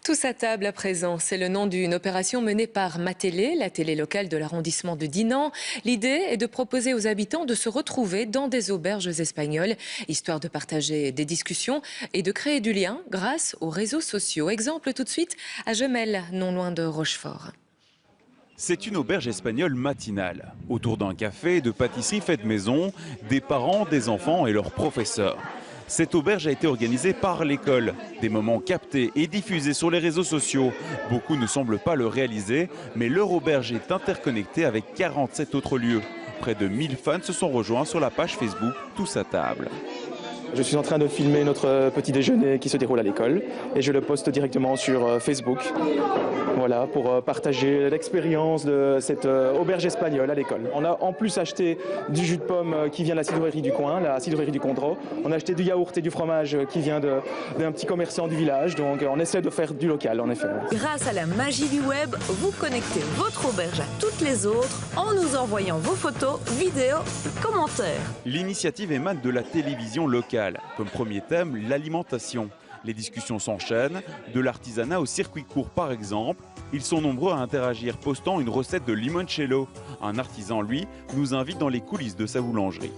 Tous à table à présent, c'est le nom d'une opération menée par Matélé, la télé locale de l'arrondissement de Dinan. L'idée est de proposer aux habitants de se retrouver dans des auberges espagnoles, histoire de partager des discussions et de créer du lien grâce aux réseaux sociaux. Exemple tout de suite à Gemelle, non loin de Rochefort. C'est une auberge espagnole matinale. Autour d'un café, de pâtisseries faites maison, des parents, des enfants et leurs professeurs. Cette auberge a été organisée par l'école. Des moments captés et diffusés sur les réseaux sociaux. Beaucoup ne semblent pas le réaliser, mais leur auberge est interconnectée avec 47 autres lieux. Près de 1000 fans se sont rejoints sur la page Facebook Tous à table. Je suis en train de filmer notre petit déjeuner qui se déroule à l'école et je le poste directement sur Facebook. Voilà, pour partager l'expérience de cette auberge espagnole à l'école. On a en plus acheté du jus de pomme qui vient de la cidrerie du coin, la cidrerie du Condro. On a acheté du yaourt et du fromage qui vient d'un petit commerçant du village. Donc on essaie de faire du local en effet. Grâce à la magie du web, vous connectez votre auberge à toutes les autres en nous envoyant vos photos, vidéos et commentaires. L'initiative émane de la télévision locale. Comme premier thème, l'alimentation. Les discussions s'enchaînent, de l'artisanat au circuit court par exemple. Ils sont nombreux à interagir, postant une recette de limoncello. Un artisan, lui, nous invite dans les coulisses de sa boulangerie.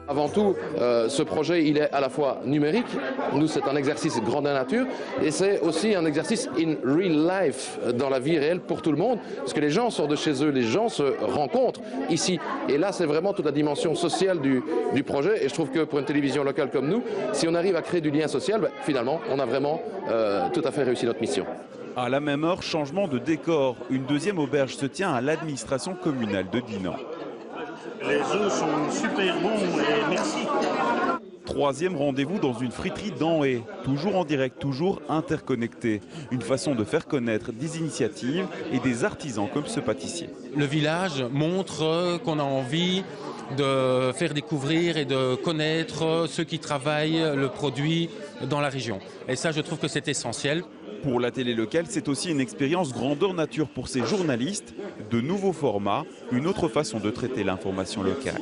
Avant tout, ce projet, il est à la fois numérique, nous c'est un exercice grandeur nature, et c'est aussi un exercice in real life, dans la vie réelle pour tout le monde, parce que les gens sortent de chez eux, les gens se rencontrent ici. Et là, c'est vraiment toute la dimension sociale du projet, et je trouve que pour une télévision locale comme nous, si on arrive à créer du lien social, finalement, on a vraiment tout à fait réussi notre mission. À la même heure, changement de décor. Une deuxième auberge se tient à l'administration communale de Dinan. Les œufs sont super bons et merci. Troisième rendez-vous dans une friterie d'Anhé. Toujours en direct, toujours interconnecté. Une façon de faire connaître des initiatives et des artisans comme ce pâtissier. Le village montre qu'on a envie de faire découvrir et de connaître ceux qui travaillent le produit dans la région. Et ça, je trouve que c'est essentiel. Pour la télé locale, c'est aussi une expérience grandeur nature pour ces journalistes. De nouveaux formats, une autre façon de traiter l'information locale.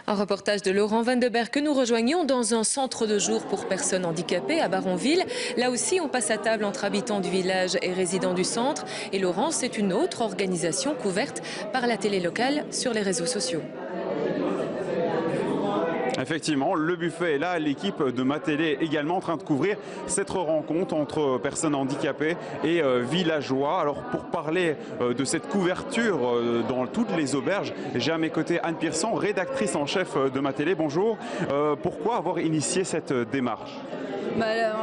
Un reportage de Laurent Van de Berg que nous rejoignons dans un centre de jour pour personnes handicapées à Baronville. Là aussi, on passe à table entre habitants du village et résidents du centre. Et Laurent, c'est une autre organisation couverte par la télé locale sur les réseaux sociaux. Effectivement, le buffet est là, l'équipe de Matélé est également en train de couvrir cette rencontre entre personnes handicapées et villageois. Alors pour parler de cette couverture dans toutes les auberges, j'ai à mes côtés Anne Pierson, rédactrice en chef de Matélé. Bonjour. Pourquoi avoir initié cette démarche ?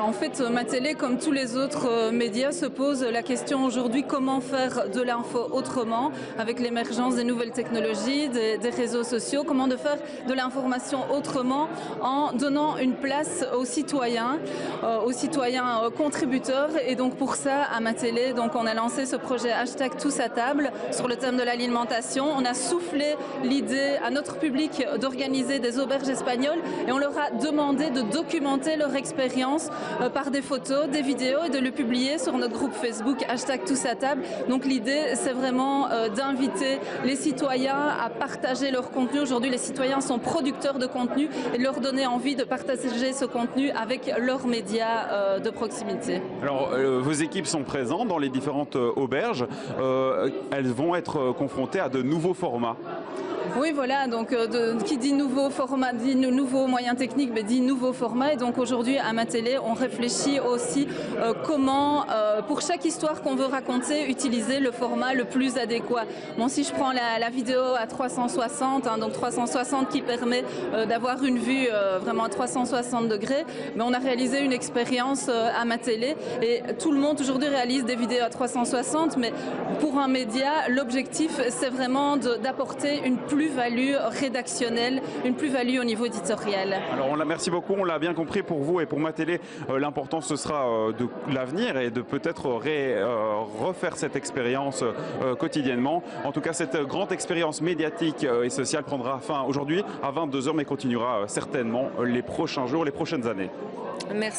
En fait, Matélé, comme tous les autres médias, se pose la question aujourd'hui comment faire de l'info autrement avec l'émergence des nouvelles technologies, des réseaux sociaux, comment de faire de l'information autrement en donnant une place aux citoyens contributeurs. Et donc pour ça, à Matélé, donc on a lancé ce projet Tous à table sur le thème de l'alimentation. On a soufflé l'idée à notre public d'organiser des auberges espagnoles et on leur a demandé de documenter leur expérience par des photos, des vidéos et de le publier sur notre groupe Facebook Tous à table. Donc l'idée, c'est vraiment d'inviter les citoyens à partager leur contenu. Aujourd'hui, les citoyens sont producteurs de contenu et de leur donner envie de partager ce contenu avec leurs médias de proximité. Alors, vos équipes sont présentes dans les différentes auberges. Elles vont être confrontées à de nouveaux formats. Oui, voilà, donc qui dit nouveau format, dit nouveaux moyens techniques, mais dit nouveau format. Et donc aujourd'hui, à Matélé, on réfléchit aussi comment, pour chaque histoire qu'on veut raconter, utiliser le format le plus adéquat. Bon, si je prends la vidéo à 360, donc 360 qui permet d'avoir une vue vraiment à 360 degrés, mais on a réalisé une expérience à Matélé et tout le monde aujourd'hui réalise des vidéos à 360, mais pour un média, l'objectif, c'est vraiment d'apporter une plus-value rédactionnelle, une plus-value au niveau éditorial. Alors merci beaucoup, on l'a bien compris pour vous et pour Matélé, l'important ce sera de l'avenir et de peut-être refaire cette expérience quotidiennement. En tout cas, cette grande expérience médiatique et sociale prendra fin aujourd'hui à 22 h mais continuera certainement les prochains jours, les prochaines années. Merci.